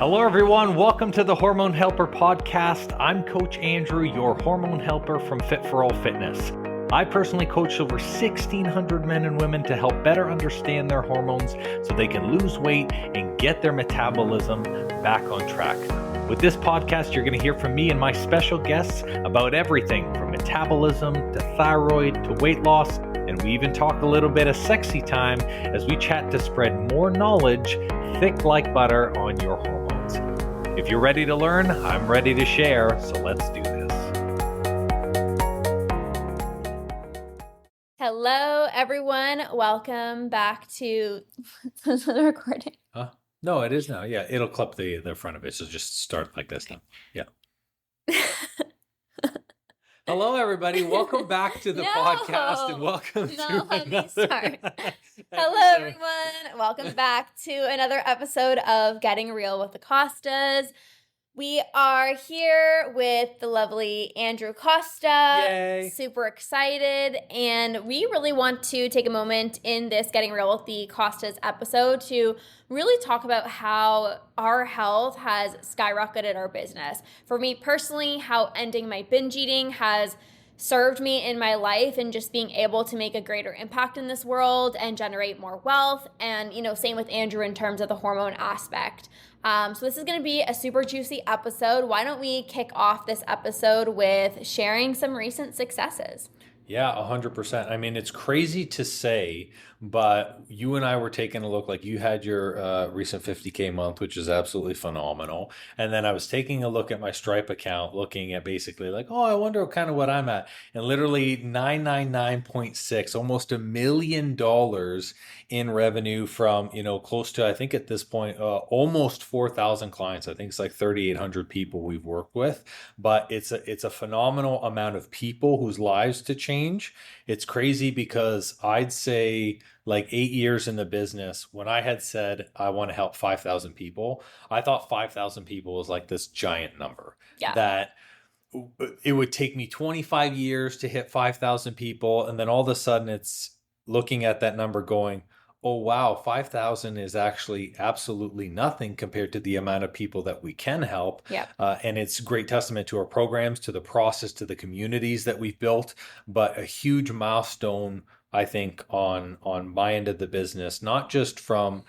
Hello, everyone. Welcome to the Hormone Helper podcast. I'm Coach Andrew, your hormone helper from Fit for All Fitness. I personally coach over 1,600 men and women to help better understand their hormones so they can lose weight and get their metabolism back on track. With this podcast, you're going to hear from me and my special guests about everything from metabolism to thyroid to weight loss. And we even talk a little bit of sexy time as we chat to spread more knowledge, thick like butter, on your hormones. If you're ready to learn, I'm ready to share, so let's do this. Hello, everyone. Welcome back to the recording. Huh? No, it is now. Yeah, it'll clip the front of it, so just start like this now. Yeah. Hello, everybody. Welcome back to the podcast, and welcome to another. Hello, everyone. Welcome back to another episode of Getting Real with the Costas. We are here with the lovely Andrew Costa. Yay. Super excited. And we really want to take a moment in this Getting Real with the Costas episode to really talk about how our health has skyrocketed our business. For me personally, how ending my binge eating has served me in my life and just being able to make a greater impact in this world and generate more wealth. And, same with Andrew in terms of the hormone aspect. So this is going to be a super juicy episode. Why don't we kick off this episode with sharing some recent successes? Yeah, 100%. I mean, it's crazy to say, but you and I were taking a look, like you had your recent 50K month, which is absolutely phenomenal. And then I was taking a look at my Stripe account, looking at basically like, oh, I wonder kind of what I'm at. And literally 999.6, almost $1 million in revenue from, close to, I think at this point, almost 4,000 clients. I think it's like 3,800 people we've worked with, but it's a phenomenal amount of people whose lives to change. It's crazy because I'd say like 8 years in the business, when I had said I want to help 5,000 people, I thought 5,000 people was like this giant number. Yeah. That it would take me 25 years to hit 5,000 people. And then all of a sudden it's looking at that number going, oh, wow, 5,000 is actually absolutely nothing compared to the amount of people that we can help. Yeah. And it's a great testament to our programs, to the process, to the communities that we've built, but a huge milestone, I think, on my end of the business, not just from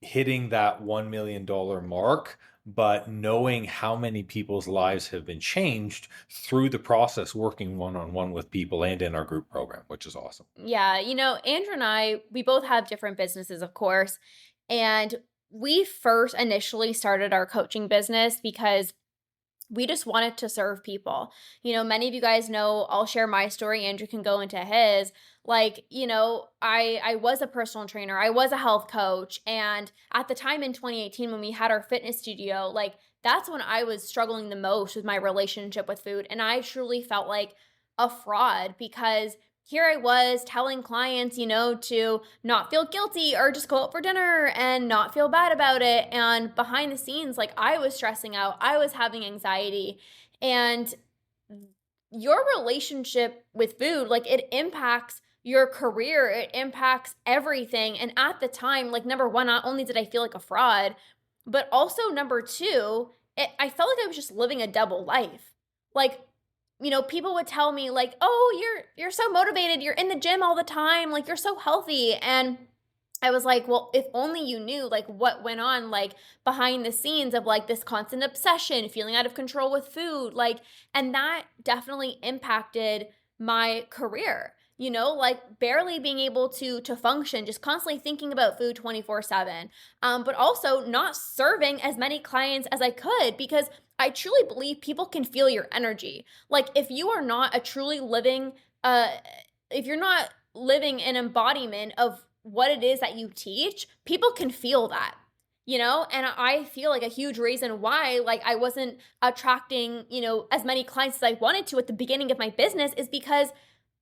hitting that $1 million mark, but knowing how many people's lives have been changed through the process, working one-on-one with people and in our group program, which is awesome. Yeah. Andrew and I, we both have different businesses, of course. And we first initially started our coaching business because we just wanted to serve people. Many of you guys know, I'll share my story. Andrew can go into his. I was a personal trainer. I was a health coach. And at the time in 2018, when we had our fitness studio, that's when I was struggling the most with my relationship with food. And I truly felt like a fraud because here I was telling clients, to not feel guilty or just go out for dinner and not feel bad about it. And behind the scenes, I was stressing out, I was having anxiety. And your relationship with food, it impacts your career, it impacts everything. And at the time, number one, not only did I feel like a fraud, but also number two, I felt like I was just living a double life. People would tell me oh, you're so motivated. You're in the gym all the time. You're so healthy. And I was like, well, if only you knew what went on behind the scenes of this constant obsession, feeling out of control with food. And that definitely impacted my career, barely being able to function, just constantly thinking about food 24/7. But also not serving as many clients as I could because I truly believe people can feel your energy. If you are not a truly living, if you're not living an embodiment of what it is that you teach, people can feel that, and I feel like a huge reason why, I wasn't attracting, as many clients as I wanted to at the beginning of my business is because,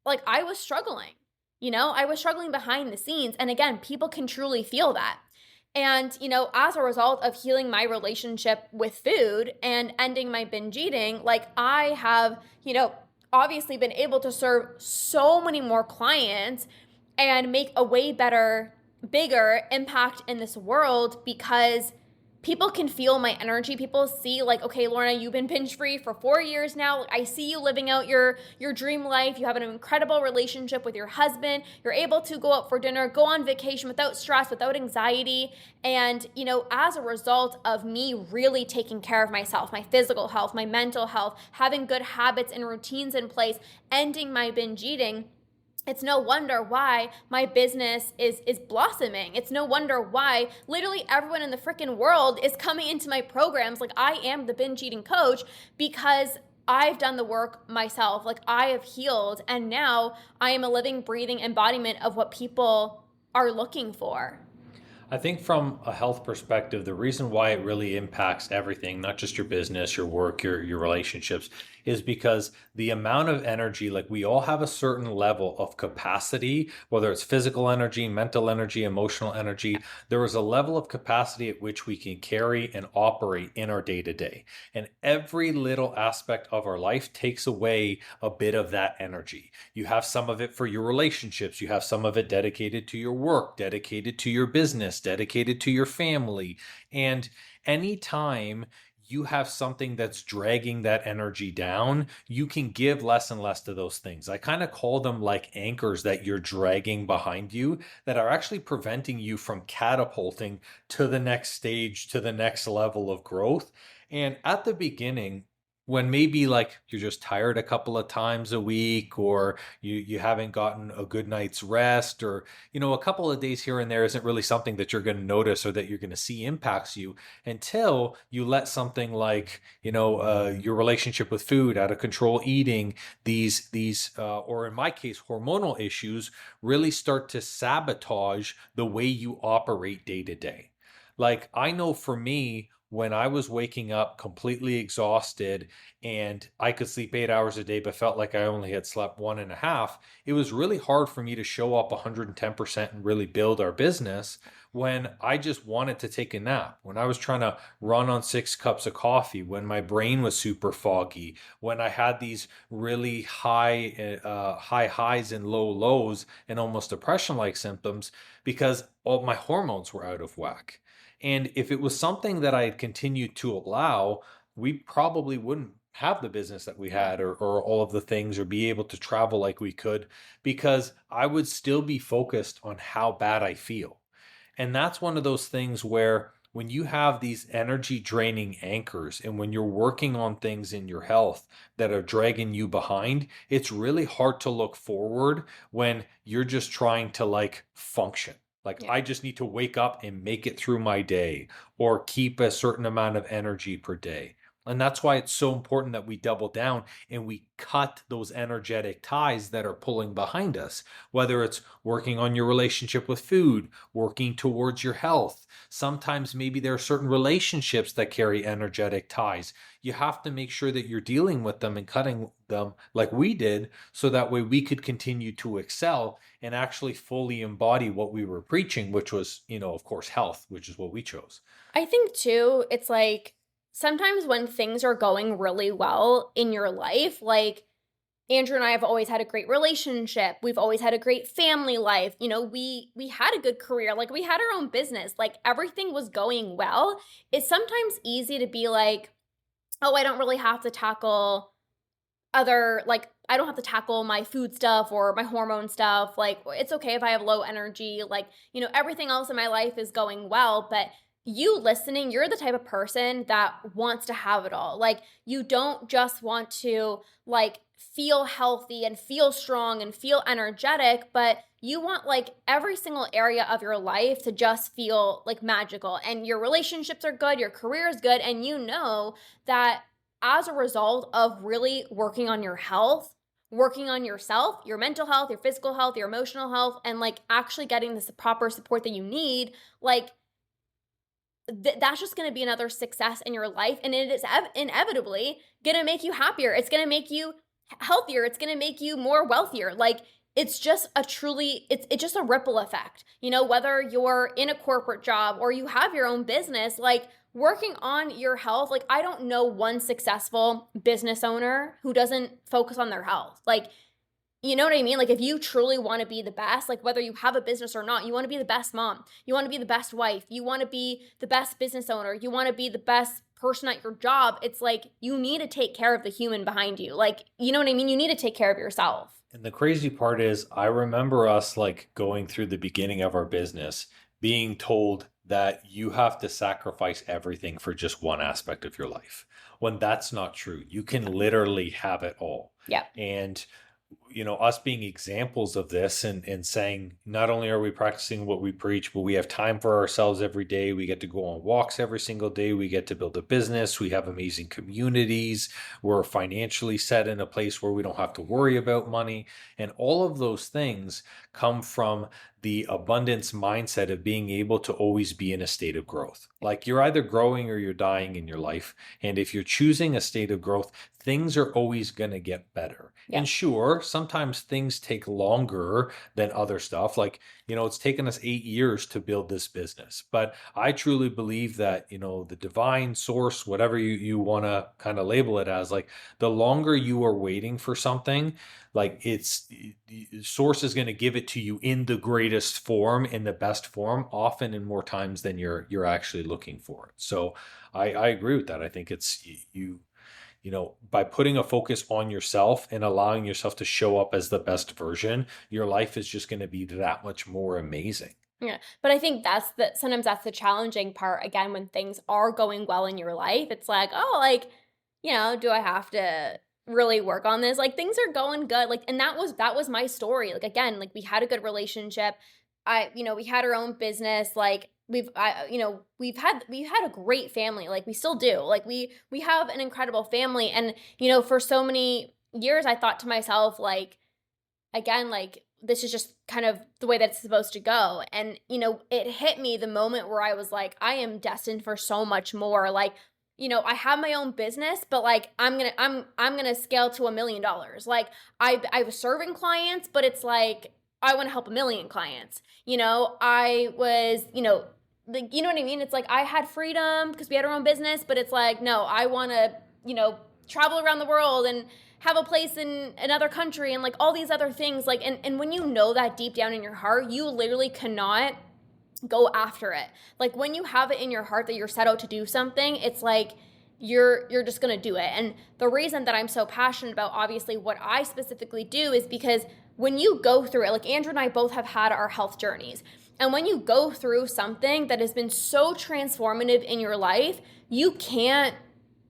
I was struggling, I was struggling behind the scenes. And again, people can truly feel that. And, as a result of healing my relationship with food and ending my binge eating, I have, obviously been able to serve so many more clients and make a way better, bigger impact in this world because people can feel my energy. People see like, okay, Lorna, you've been binge free for 4 years now. I see you living out your dream life. You have an incredible relationship with your husband. You're able to go out for dinner, go on vacation without stress, without anxiety. And, as a result of me really taking care of myself, my physical health, my mental health, having good habits and routines in place, ending my binge eating, it's no wonder why my business is blossoming. It's no wonder why literally everyone in the freaking world is coming into my programs. Like, I am the binge eating coach because I've done the work myself. Like, I have healed, and now I am a living, breathing embodiment of what people are looking for. I think from a health perspective, the reason why it really impacts everything, not just your business, your work, your relationships, is because the amount of energy, like we all have a certain level of capacity, whether it's physical energy, mental energy, emotional energy, there is a level of capacity at which we can carry and operate in our day to day. And every little aspect of our life takes away a bit of that energy. You have some of it for your relationships, you have some of it dedicated to your work, dedicated to your business, dedicated to your family. And anytime you have something that's dragging that energy down, you can give less and less to those things. I kind of call them like anchors that you're dragging behind you that are actually preventing you from catapulting to the next stage, to the next level of growth. And at the beginning, when maybe like you're just tired a couple of times a week, or you haven't gotten a good night's rest, or a couple of days here and there isn't really something that you're going to notice or that you're going to see impacts you, until you let something like your relationship with food, out of control eating, these or in my case hormonal issues, really start to sabotage the way you operate day to day. Like, I know for me, when I was waking up completely exhausted and I could sleep 8 hours a day, but felt like I only had slept one and a half, it was really hard for me to show up 110% and really build our business when I just wanted to take a nap, when I was trying to run on 6 cups of coffee, when my brain was super foggy, when I had these really high highs and low lows and almost depression like symptoms because all my hormones were out of whack. And if it was something that I had continued to allow, we probably wouldn't have the business that we had, or all of the things, or be able to travel like we could, because I would still be focused on how bad I feel. And that's one of those things where when you have these energy draining anchors and when you're working on things in your health that are dragging you behind, it's really hard to look forward when you're just trying to like function. Like, Yeah. I just need to wake up and make it through my day, or keep a certain amount of energy per day. And that's why it's so important that we double down and we cut those energetic ties that are pulling behind us, whether it's working on your relationship with food, working towards your health. Sometimes maybe there are certain relationships that carry energetic ties. You have to make sure that you're dealing with them and cutting them like we did, so that way we could continue to excel and actually fully embody what we were preaching, which was, of course, health, which is what we chose. I think too, it's like sometimes when things are going really well in your life, like Andrew and I have always had a great relationship. We've always had a great family life. We had a good career. Like, we had our own business. Like, everything was going well. It's sometimes easy to be like, oh, I don't really have to tackle I don't have to tackle my food stuff or my hormone stuff. Like, it's okay if I have low energy. Like, everything else in my life is going well. But you listening, you're the type of person that wants to have it all. Like, you don't just want to like feel healthy and feel strong and feel energetic, but you want like every single area of your life to just feel like magical, and your relationships are good, your career is good, and that as a result of really working on your health, working on yourself, your mental health, your physical health, your emotional health, and like actually getting this proper support that you need, like that's just going to be another success in your life. And it is inevitably going to make you happier. It's going to make you healthier. It's going to make you more wealthier. Like, it's just it's just a ripple effect. Whether you're in a corporate job or you have your own business, like working on your health, like I don't know one successful business owner who doesn't focus on their health. Like, You know what I mean? Like if you truly want to be the best, like whether you have a business or not, you want to be the best mom, you want to be the best wife, you want to be the best business owner, you want to be the best person at your job. It's like you need to take care of the human behind you. Like, you know what I mean? You need to take care of yourself. And the crazy part is, I remember us like going through the beginning of our business, being told that you have to sacrifice everything for just one aspect of your life. When that's not true, you can literally have it all. Yeah. And us being examples of this, and saying, not only are we practicing what we preach, but we have time for ourselves every day. We get to go on walks every single day. We get to build a business. We have amazing communities. We're financially set in a place where we don't have to worry about money. And all of those things come from the abundance mindset of being able to always be in a state of growth. Like you're either growing or you're dying in your life. And if you're choosing a state of growth, things are always going to get better. Yeah. And sure, sometimes things take longer than other stuff. Like, it's taken us 8 years to build this business. But I truly believe that, the divine source, whatever you want to kind of label it as, like the longer you are waiting for something, like source is going to give it to you in the greatest form, in the best form, often in more times than you're actually looking for it. So I agree with that. I think it's by putting a focus on yourself and allowing yourself to show up as the best version, your life is just going to be that much more amazing. Yeah. But I think sometimes that's the challenging part. Again, when things are going well in your life, it's like, oh, like, do I have to really work on this? Like things are going good. Like, and that was my story. Like, again, like we had a good relationship. We had our own business. Like we've had a great family. Like we still do. Like we have an incredible family. And, for so many years I thought to myself, like, again, like this is just kind of the way that it's supposed to go. And, it hit me the moment where I was like, I am destined for so much more. Like, I have my own business, but like I'm gonna scale to $1 million. Like I was serving clients, but it's like I want to help 1 million clients. I was, like, you know what I mean? It's like I had freedom because we had our own business, but it's like, no, I want to, travel around the world and have a place in another country and like all these other things. Like, and when you know that deep down in your heart, you literally cannot go after it. Like when you have it in your heart that you're set out to do something, it's like you're just going to do it. And the reason that I'm so passionate about obviously what I specifically do is because when you go through it, like Andrew and I both have had our health journeys. And when you go through something that has been so transformative in your life, you can't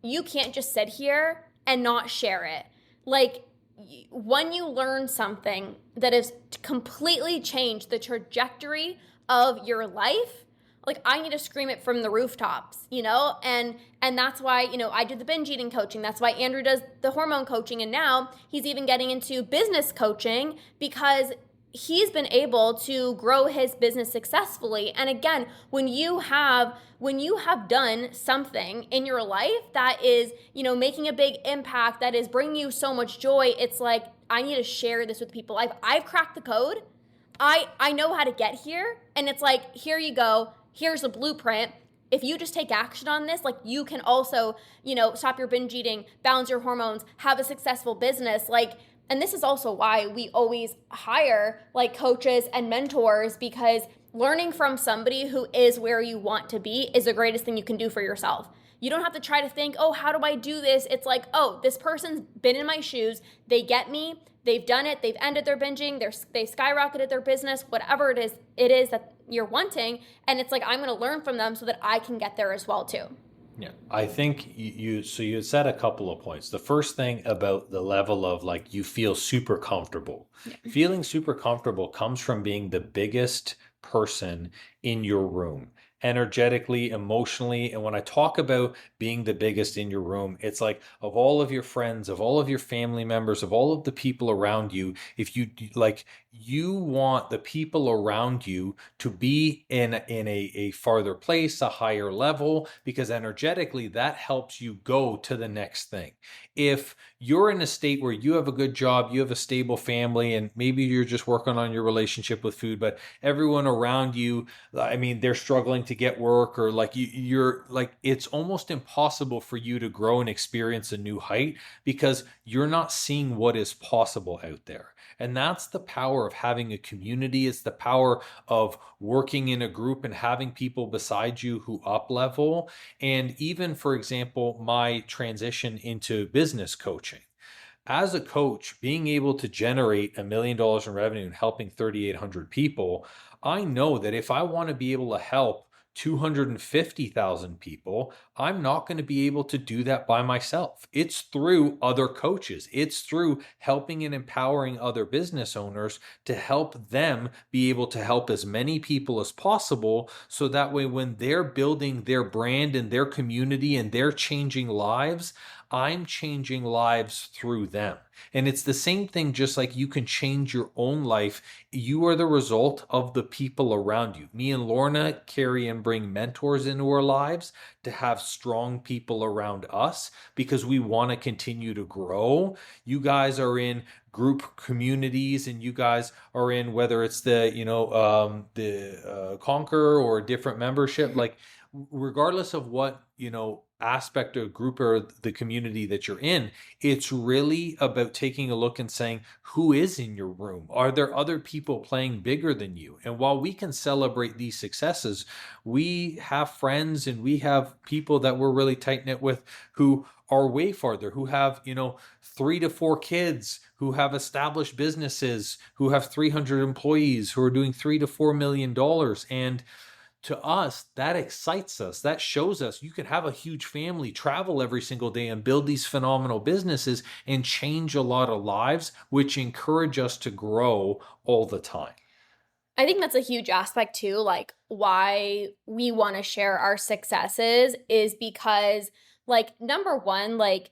just sit here and not share it. Like when you learn something that has completely changed the trajectory of your life, like I need to scream it from the rooftops, and that's why, I do the binge eating coaching. That's why Andrew does the hormone coaching. And now he's even getting into business coaching because he's been able to grow his business successfully. And again, when you have done something in your life that is, making a big impact, that is bringing you so much joy, it's like, I need to share this with people. I've cracked the code. I know how to get here. And it's like, here you go. Here's a blueprint. If you just take action on this, like you can also, stop your binge eating, balance your hormones, have a successful business. Like, and this is also why we always hire like coaches and mentors, because learning from somebody who is where you want to be is the greatest thing you can do for yourself. You don't have to try to think, oh, how do I do this? It's like, oh, this person's been in my shoes. They get me. They've done it. They've ended their binging. They skyrocketed their business, whatever it is that you're wanting. And it's like, I'm going to learn from them so that I can get there as well too. Yeah, I think you said a couple of points. The first thing about the level of like you feel super comfortable. Yeah. Feeling super comfortable comes from being the biggest person in your room, energetically, emotionally. And when I talk about being the biggest in your room, it's like of all of your friends, of all of your family members, of all of the people around you, if you want the people around you to be in a farther place, a higher level, because energetically that helps you go to the next thing. If you're in a state where you have a good job, you have a stable family, and maybe you're just working on your relationship with food, but everyone around you, I mean, they're struggling to get work, or like you're like, it's almost impossible for you to grow and experience a new height because you're not seeing what is possible out there. And that's the power of having a community. It's the power of working in a group and having people beside you who up level. And even, for example, my transition into business coaching. As a coach, being able to generate $1 million in revenue and helping 3,800 people, I know that if I want to be able to help 250,000 people, I'm not going to be able to do that by myself. It's through other coaches. It's through helping and empowering other business owners to help them be able to help as many people as possible. So that way, when they're building their brand and their community and they're changing lives, I'm changing lives through them. And it's the same thing, just like you can change your own life. You are the result of the people around you. Me and Lorna carry and bring mentors into our lives to have strong people around us because we want to continue to grow. You guys are in group communities, and you guys are in, whether it's the Conquer or a different membership, like regardless of what aspect or group or the community that you're in, it's really about taking a look and saying, who is in your room? Are there other people playing bigger than you? And while we can celebrate these successes, we have friends and we have people that we're really tight knit with who are way farther, who have 3 to 4 kids, who have established businesses, who have 300 employees, who are doing $3 to $4 million. And to us, that excites us. That shows us you can have a huge family, travel every single day, and build these phenomenal businesses and change a lot of lives, which encourage us to grow all the time. I think that's a huge aspect too. Like, why we want to share our successes is because, like, number one, like,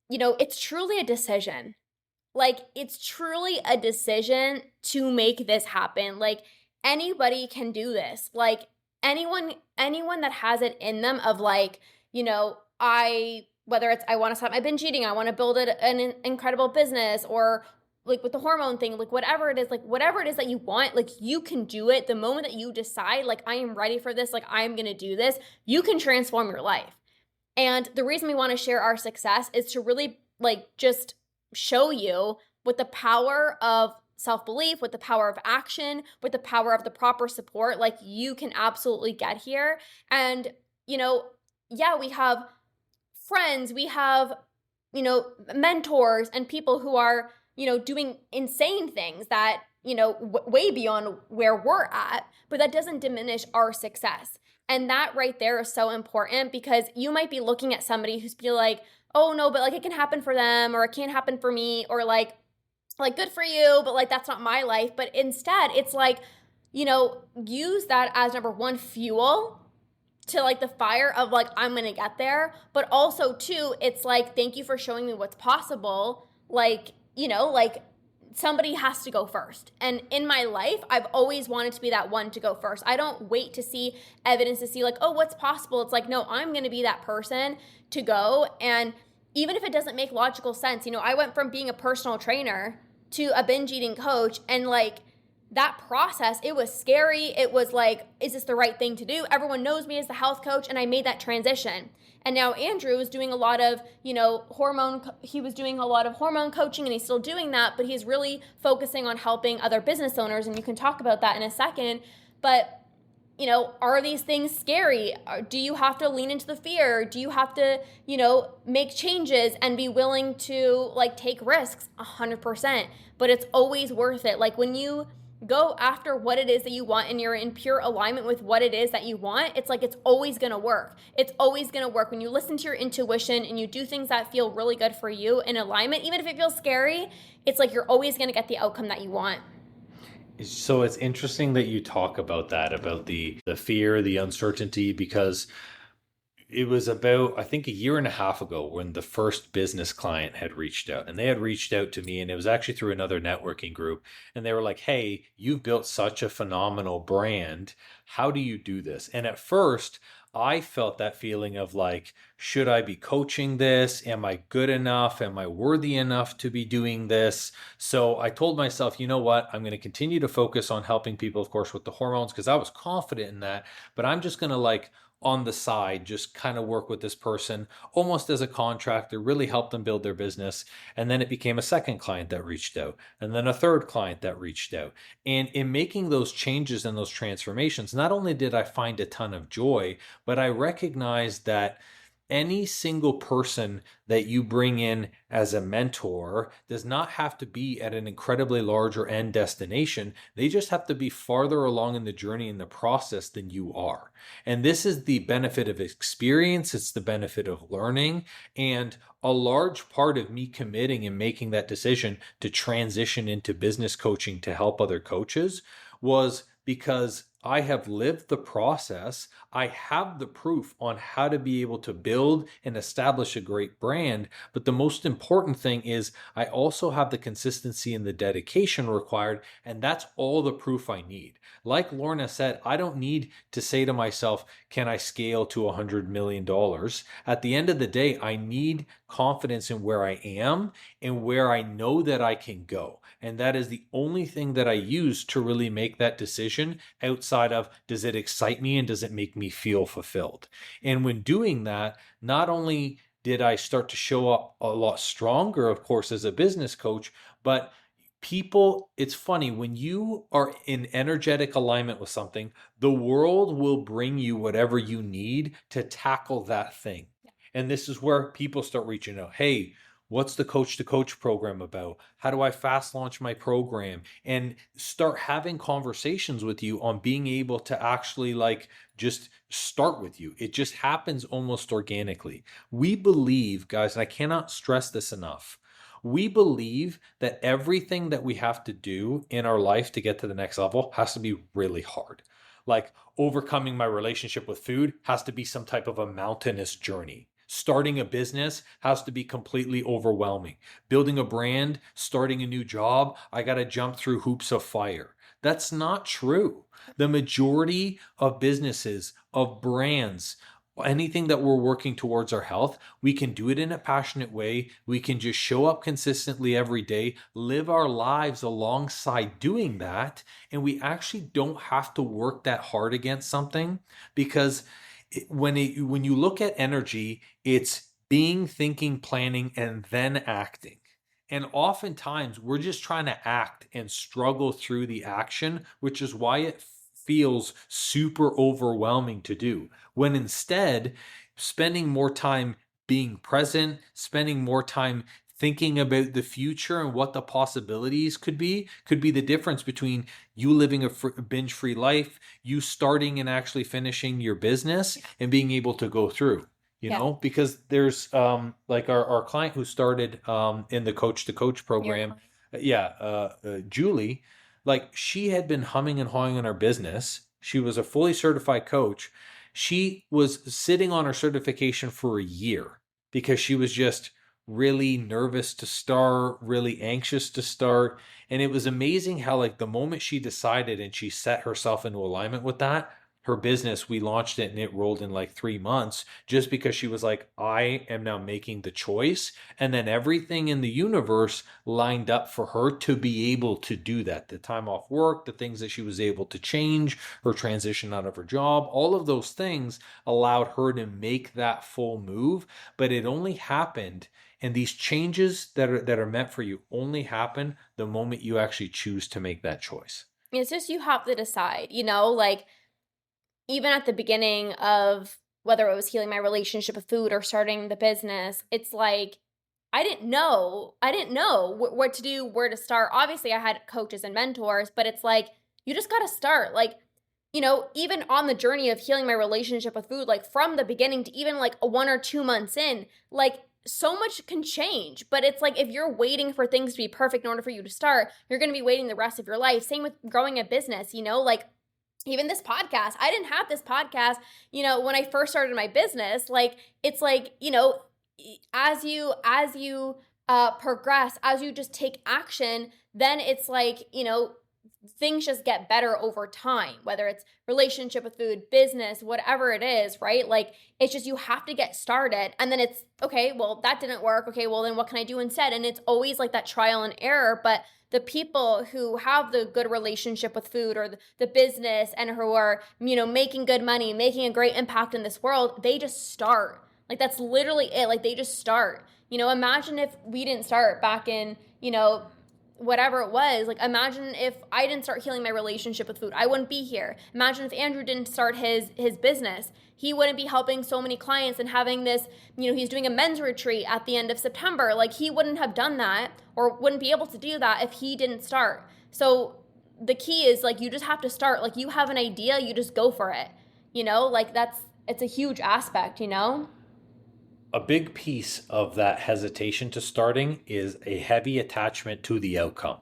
it's truly a decision. Like, it's truly a decision to make this happen. Like, anybody can do this. Like, anyone that has it in them of like, whether it's I want to stop my binge eating, I want to build an incredible business, or like with the hormone thing, like whatever it is that you want, like you can do it the moment that you decide, like, I am ready for this, like I'm going to do this. You can transform your life. And the reason we want to share our success is to really like just show you with the power of self-belief, with the power of action, with the power of the proper support, like you can absolutely get here. And, yeah, we have friends, we have, mentors and people who are, doing insane things that, way beyond where we're at, but that doesn't diminish our success. And that right there is so important, because you might be looking at somebody who's be like, oh no, but like it can happen for them, or it can't happen for me, or like good for you, but like that's not my life. But instead, it's like, use that as number one, fuel to like the fire of like, I'm going to get there. But also too, it's like, thank you for showing me what's possible. Like, like somebody has to go first. And in my life, I've always wanted to be that one to go first. I don't wait to see evidence to see like, oh, what's possible. It's like, no, I'm going to be that person to go. And even if it doesn't make logical sense, I went from being a personal trainer to a binge eating coach, and like that process, it was scary. It was like, is this the right thing to do? Everyone knows me as the health coach, and I made that transition. And now Andrew is doing a lot of, he was doing a lot of hormone coaching, and he's still doing that, but he's really focusing on helping other business owners, and you can talk about that in a second. But are these things scary? Do you have to lean into the fear? Do you have to, make changes and be willing to like take risks? 100%. But it's always worth it. Like when you go after what it is that you want and you're in pure alignment with what it is that you want, it's like it's always going to work. It's always going to work. When you listen to your intuition and you do things that feel really good for you in alignment, even if it feels scary, it's like you're always going to get the outcome that you want. So it's interesting that you talk about that, about the fear, the uncertainty, because it was about, I think, a year and a half ago when the first business client had reached out, and they had reached out to me, and it was actually through another networking group. And they were like, hey, you've built such a phenomenal brand. How do you do this? And at first I felt that feeling of like, should I be coaching this? Am I good enough? Am I worthy enough to be doing this? So I told myself, you know what? I'm going to continue to focus on helping people, of course, with the hormones, because I was confident in that. But I'm just going to like on the side, just kind of work with this person almost as a contractor, really help them build their business. And then it became a second client that reached out, and then a third client that reached out. And in making those changes and those transformations, not only did I find a ton of joy, but I recognized that any single person that you bring in as a mentor does not have to be at an incredibly large or end destination. They just have to be farther along in the journey in the process than you are. And this is the benefit of experience. It's the benefit of learning. And a large part of me committing and making that decision to transition into business coaching to help other coaches was because I have lived the process. I have the proof on how to be able to build and establish a great brand. But the most important thing is I also have the consistency and the dedication required. And that's all the proof I need. Like Lorna said, I don't need to say to myself, can I scale to $100 million? At the end of the day, I need confidence in where I am and where I know that I can go. And that is the only thing that I use to really make that decision outside of, does it excite me and does it make me feel fulfilled? And when doing that, not only did I start to show up a lot stronger, of course, as a business coach, but people, it's funny, when you are in energetic alignment with something, the world will bring you whatever you need to tackle that thing. And this is where people start reaching out. Hey, what's the coach to coach program about? How do I fast launch my program? And start having conversations with you on being able to actually like just start with you. It just happens almost organically. We believe, guys, and I cannot stress this enough. We believe that everything that we have to do in our life to get to the next level has to be really hard. Like overcoming my relationship with food has to be some type of a mountainous journey. Starting a business has to be completely overwhelming. Building a brand, starting a new job, I got to jump through hoops of fire. That's not true. The majority of businesses, of brands, anything that we're working towards our health, we can do it in a passionate way. We can just show up consistently every day, live our lives alongside doing that. And we actually don't have to work that hard against something because when you look at energy, it's being, thinking, planning, and then acting. And oftentimes we're just trying to act and struggle through the action, which is why it feels super overwhelming to do. When instead, spending more time being present, spending more time thinking about the future and what the possibilities could be the difference between you living a binge free life, you starting and actually finishing your business and being able to go through, because there's like our client who started in the coach to coach program. Julie, like she had been humming and hawing on her business. She was a fully certified coach. She was sitting on her certification for a year because she was just really nervous to start, really anxious to start. And it was amazing how, like, the moment she decided and she set herself into alignment with that, her business, we launched it and it rolled in like 3 months just because she was like, I am now making the choice. And then everything in the universe lined up for her to be able to do that. The time off work, the things that she was able to change, her transition out of her job, all of those things allowed her to make that full move. But it only happened, and these changes that are meant for you only happen the moment you actually choose to make that choice. It's just you have to decide, like even at the beginning of whether it was healing my relationship with food or starting the business, it's like I didn't know what to do, where to start. Obviously, I had coaches and mentors, but it's like you just got to start. Like, even on the journey of healing my relationship with food, like from the beginning to even like 1 or 2 months in, like so much can change. But it's like if you're waiting for things to be perfect in order for you to start, you're going to be waiting the rest of your life. Same with growing a business, like even this podcast. I didn't have this podcast, when I first started my business. Like it's like, as you progress, as you just take action, then it's like, things just get better over time, whether it's relationship with food, business, whatever it is, right? Like, it's just, you have to get started, and then it's, okay, well, that didn't work. Okay, well, then what can I do instead? And it's always like that trial and error. But the people who have the good relationship with food, or the business, and who are, making good money, making a great impact in this world, they just start. Like, that's literally it. Like, they just start. Imagine if we didn't start back in, whatever it was. Like, imagine if I didn't start healing my relationship with food, I wouldn't be here. Imagine if Andrew didn't start his business, he wouldn't be helping so many clients and having this, he's doing a men's retreat at the end of September. Like, he wouldn't have done that, or wouldn't be able to do that, if he didn't start. So the key is, like, you just have to start. Like, you have an idea, you just go for it. Like, it's a huge aspect. A big piece of that hesitation to starting is a heavy attachment to the outcome.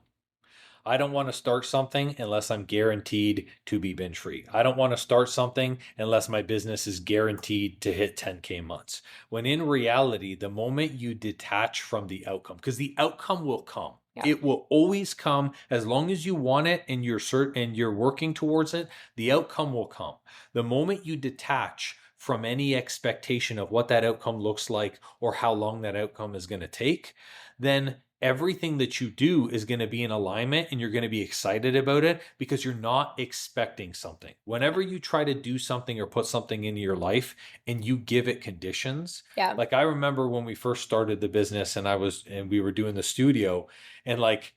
I don't want to start something unless I'm guaranteed to be binge free. I don't want to start something unless my business is guaranteed to hit 10K months. When in reality, the moment you detach from the outcome, because the outcome will come. Yeah. It will always come as long as you want it and you're working towards it, the outcome will come. The moment you detach from any expectation of what that outcome looks like or how long that outcome is going to take, then everything that you do is going to be in alignment, and you're going to be excited about it because you're not expecting something. Whenever you try to do something or put something into your life and you give it conditions, like I remember when we first started the business and we were doing the studio, and like,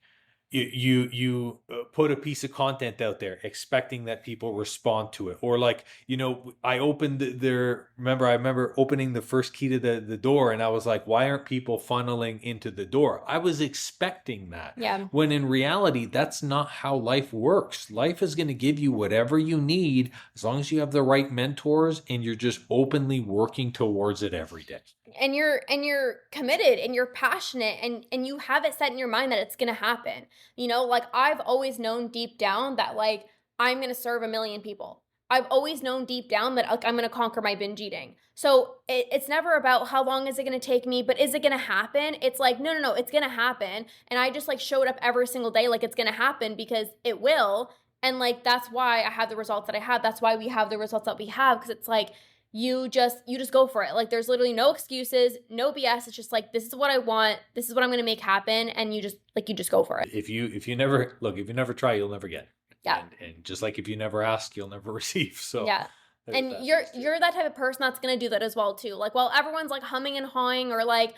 you put a piece of content out there expecting that people respond to it, or like, I remember opening the first key to the door, and I was like, why aren't people funneling into the door? I was expecting that, when in reality, that's not how life works. Life is going to give you whatever you need as long as you have the right mentors and you're just openly working towards it every day. And you're committed, and you're passionate, and you have it set in your mind that it's going to happen. Like, I've always known deep down that, like, I'm going to serve 1 million people. I've always known deep down that, like, I'm going to conquer my binge eating. So it's never about how long is it going to take me, but is it going to happen? It's like, no, it's going to happen. And I just, like, showed up every single day like it's going to happen, because it will. And, like, that's why I have the results that I have. That's why we have the results that we have, because it's like, you just go for it. Like, there's literally no excuses, no BS. It's just like, this is what I want. This is what I'm going to make happen. And you just go for it. If you never try, you'll never get. Yeah. And just like, if you never ask, you'll never receive. So yeah. And you're that type of person that's going to do that as well too. Like, while everyone's like humming and hawing, or like,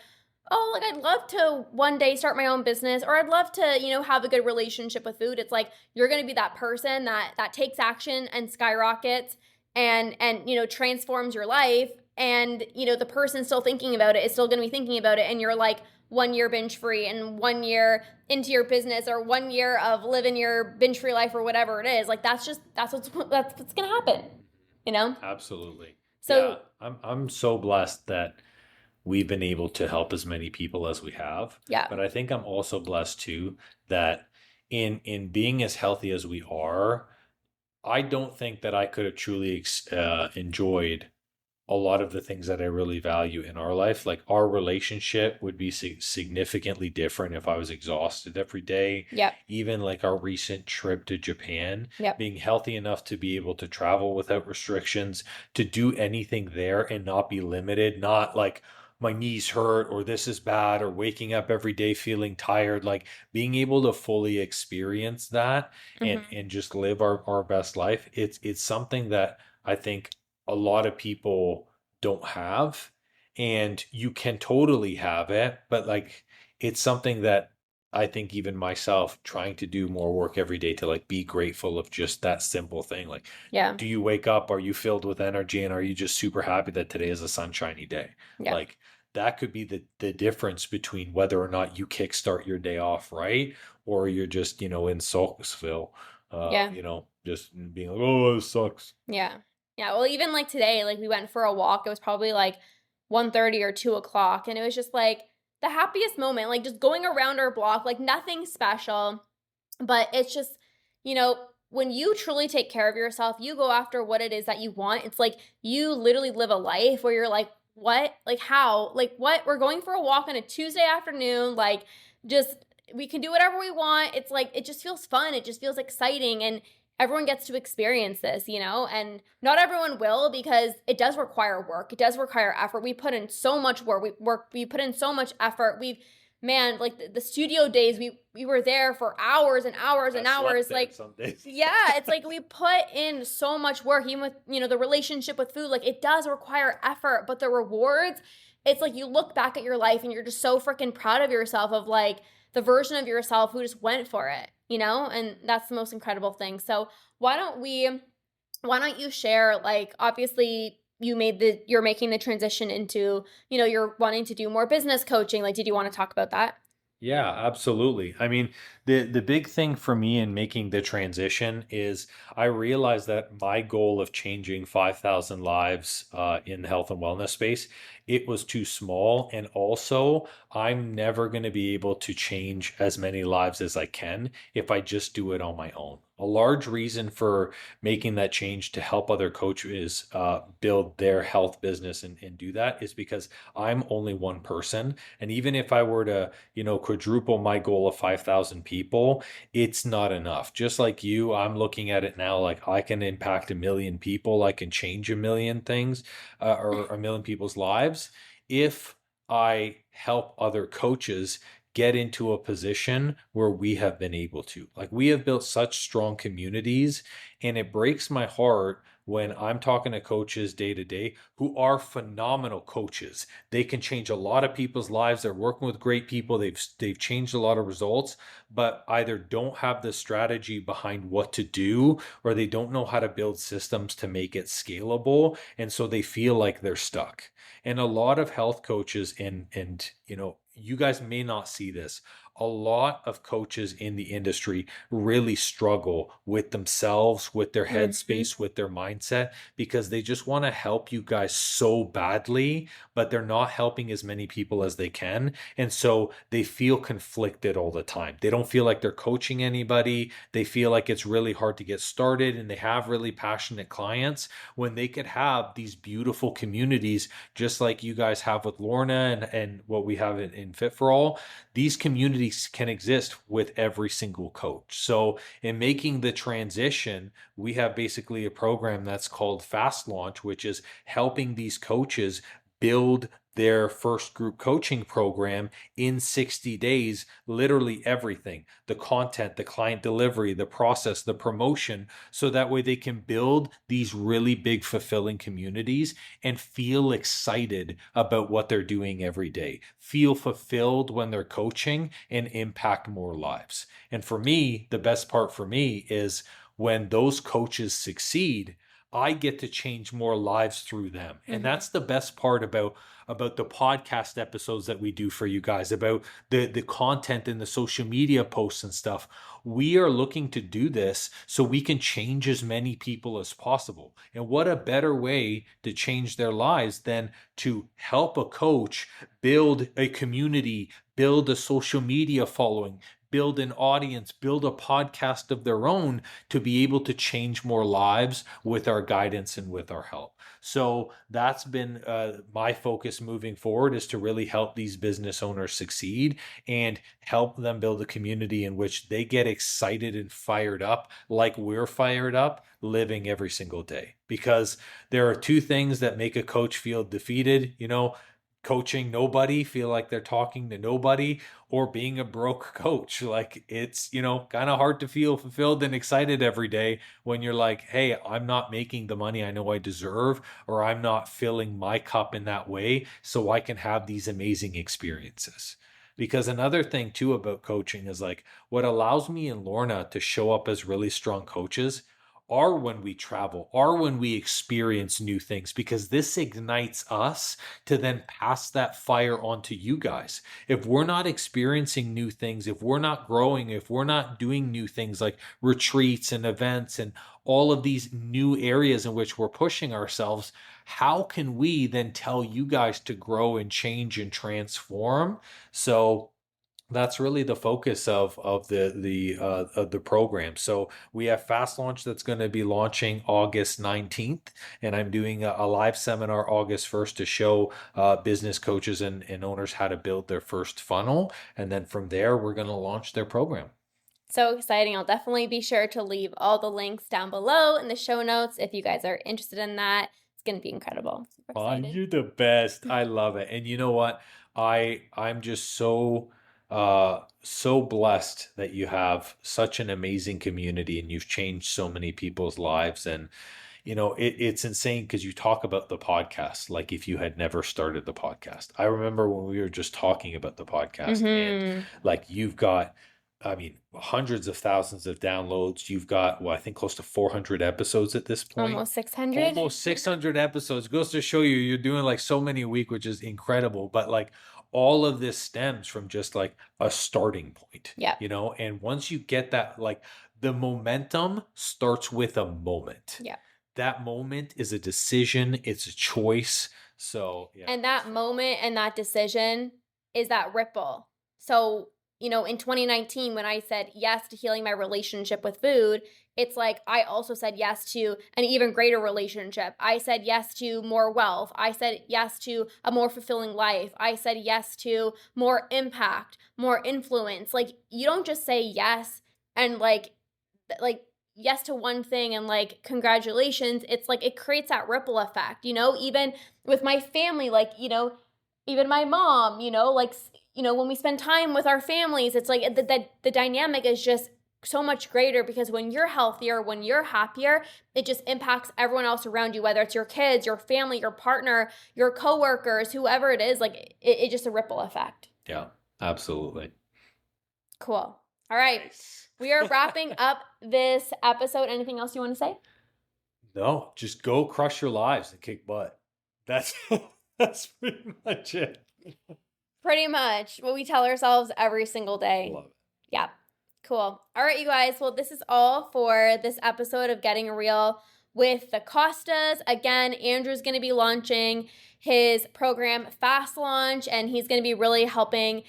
oh, like, I'd love to one day start my own business, or I'd love to, have a good relationship with food. It's like, you're going to be that person that takes action and skyrockets and transforms your life. And, the person still thinking about it is still going to be thinking about it. And you're like 1 year binge free, and 1 year into your business, or 1 year of living your binge free life, or whatever it is. Like, that's what's going to happen, Absolutely. So yeah, I'm so blessed that we've been able to help as many people as we have. Yeah. But I think I'm also blessed too, that in being as healthy as we are, I don't think that I could have truly enjoyed a lot of the things that I really value in our life. Like, our relationship would be significantly different if I was exhausted every day. Yep. Even like our recent trip to Japan, Yep. being healthy enough to be able to travel without restrictions, to do anything there and not be limited, not like my knees hurt or this is bad, or waking up every day feeling tired, like being able to fully experience that and just live our best life. It's something that I think a lot of people don't have, and you can totally have it, but like, it's something that I think even myself, trying to do more work every day to like be grateful of just that simple thing. Like, do you wake up, are you filled with energy, and are you just super happy that today is a sunshiny day? Yeah. Like, that could be the difference between whether or not you kickstart your day off right, or you're just, in Sulksville, just being like, oh, it sucks. Yeah. Yeah. Well, even like today, like, we went for a walk. It was probably like 1:30 or 2:00. And it was just like the happiest moment, like, just going around our block, like, nothing special, but it's just, when you truly take care of yourself, you go after what it is that you want. It's like, you literally live a life where you're like, what? Like, how? Like, what? We're going for a walk on a Tuesday afternoon. Like, just, we can do whatever we want. It's like, it just feels fun. It just feels exciting. And everyone gets to experience this, you know, and not everyone will, because it does require work. It does require effort. We put in so much we put in so much effort. We've, man, like the studio days, we were there for hours and hours and hours. Like, some days. yeah, it's like we put in so much work, even with, you know, the relationship with food. Like, it does require effort, but the rewards, it's like you look back at your life and you're just so freaking proud of yourself, of like the version of yourself who just went for it, you know? And that's the most incredible thing. So why don't you share, like, obviously you're making the transition into, you know, you're wanting to do more business coaching. Like, did you want to talk about that? Yeah, absolutely. I mean, the big thing for me in making the transition is I realized that my goal of changing 5,000 lives in the health and wellness space, it was too small. And also, I'm never going to be able to change as many lives as I can if I just do it on my own. A large reason for making that change to help other coaches build their health business and do that is because I'm only one person. And even if I were to, you know, quadruple my goal of 5,000 people, it's not enough. Just like you, I'm looking at it now like I can impact a million people, I can change a million things or a million people's lives if I help other coaches get into a position where we have been able to. Like, we have built such strong communities, and it breaks my heart when I'm talking to coaches day to day who are phenomenal coaches. They can change a lot of people's lives. They're working with great people. They've changed a lot of results, but either don't have the strategy behind what to do, or they don't know how to build systems to make it scalable, and so they feel like they're stuck. And a lot of health coaches, and you know, you guys may not see this, a lot of coaches in the industry really struggle with themselves, with their Mm-hmm. headspace, with their mindset, because they just want to help you guys so badly, but they're not helping as many people as they can. And so they feel conflicted all the time. They don't feel like they're coaching anybody. They feel like it's really hard to get started, and they have really passionate clients when they could have these beautiful communities, just like you guys have with Lorna and what we have in Fit for All. These communities can exist with every single coach. So, in making the transition, we have basically a program that's called Fast Launch, which is helping these coaches build their first group coaching program in 60 days, literally everything, the content, the client delivery, the process, the promotion, so that way they can build these really big, fulfilling communities and feel excited about what they're doing every day, feel fulfilled when they're coaching, and impact more lives. And for me, the best part for me is when those coaches succeed, I get to change more lives through them. And Mm-hmm. that's the best part about the podcast episodes that we do for you guys, about the content and the social media posts and stuff. We are looking to do this so we can change as many people as possible. And what a better way to change their lives than to help a coach build a community, build a social media following, build an audience, build a podcast of their own, to be able to change more lives with our guidance and with our help. So that's been my focus moving forward, is to really help these business owners succeed and help them build a community in which they get excited and fired up like we're fired up living every single day. Because there are two things that make a coach feel defeated, you know, coaching nobody, feel like they're talking to nobody, or being a broke coach. Like, it's, you know, kind of hard to feel fulfilled and excited every day when you're like, hey, I'm not making the money I know I deserve, or I'm not filling my cup in that way so I can have these amazing experiences. Because another thing too about coaching is like, what allows me and Lorna to show up as really strong coaches are when we travel, are when we experience new things, because this ignites us to then pass that fire on to you guys. If we're not experiencing new things, if we're not growing, if we're not doing new things like retreats and events and all of these new areas in which we're pushing ourselves, how can we then tell you guys to grow and change and transform? So That's really the focus of the program. So we have Fast Launch that's going to be launching August 19th, and I'm doing a live seminar August 1st to show business coaches and owners how to build their first funnel. And then from there, we're going to launch their program. So exciting. I'll definitely be sure to leave all the links down below in the show notes if you guys are interested in that. It's going to be incredible. Super excited. You're the best. I love it. And you know what? I'm just so blessed that you have such an amazing community and you've changed so many people's lives. And it's insane because you talk about the podcast like if you had never started the podcast. I remember when we were just talking about the podcast and like you've got, I mean, hundreds of thousands of downloads. You've got, well, I think close to 400 episodes at this point. Almost 600. Almost 600 episodes. Goes to show you, you're doing like so many a week, which is incredible. But like all of this stems from just like a starting point. Yeah. And once you get that, like the momentum starts with a moment. Yeah. That moment is a decision. It's a choice. So, yeah. And that moment and that decision is that ripple. So, in 2019, when I said yes to healing my relationship with food, it's like I also said yes to an even greater relationship. I said yes to more wealth. I said yes to a more fulfilling life. I said yes to more impact, more influence. Like, you don't just say yes and like yes to one thing and like congratulations. It's like it creates that ripple effect, even with my family, like, even my mom, like, when we spend time with our families, it's like the dynamic is just so much greater because when you're healthier, when you're happier, it just impacts everyone else around you, whether it's your kids, your family, your partner, your coworkers, whoever it is, like it just a ripple effect. Yeah, absolutely. Cool. All right. Nice. We are wrapping up this episode. Anything else you want to say? No, just go crush your lives and kick butt. That's pretty much it. Pretty much what we tell ourselves every single day. Love it. Yeah. Cool. All right, you guys. Well, this is all for this episode of Getting Real with the Costas. Again, Andrew's going to be launching his program Fast Launch, and he's going to be really helping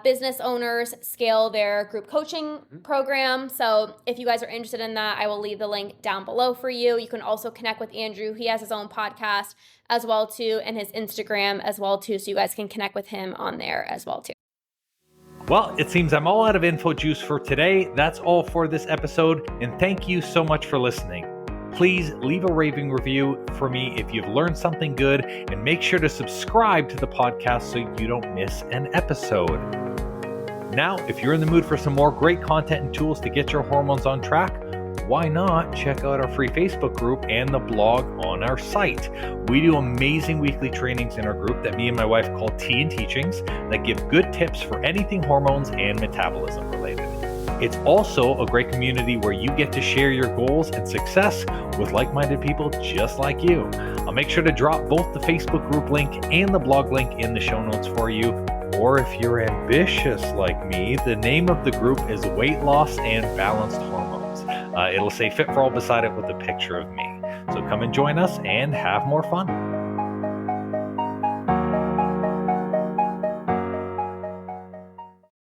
business owners scale their group coaching program. So if you guys are interested in that, I will leave the link down below for you. You can also connect with Andrew. He has his own podcast as well too, and his Instagram as well too. So you guys can connect with him on there as well too. Well, it seems I'm all out of info juice for today. That's all for this episode. And thank you so much for listening. Please leave a raving review for me if you've learned something good, and make sure to subscribe to the podcast so you don't miss an episode. Now, if you're in the mood for some more great content and tools to get your hormones on track, why not check out our free Facebook group and the blog on our site. We do amazing weekly trainings in our group that me and my wife call Tea and Teachings that give good tips for anything hormones and metabolism related. It's also a great community where you get to share your goals and success with like-minded people just like you. I'll make sure to drop both the Facebook group link and the blog link in the show notes for you. Or if you're ambitious like me, the name of the group is Weight Loss and Balanced Hormones. It'll say Fit for All beside it with a picture of me. So come and join us and have more fun.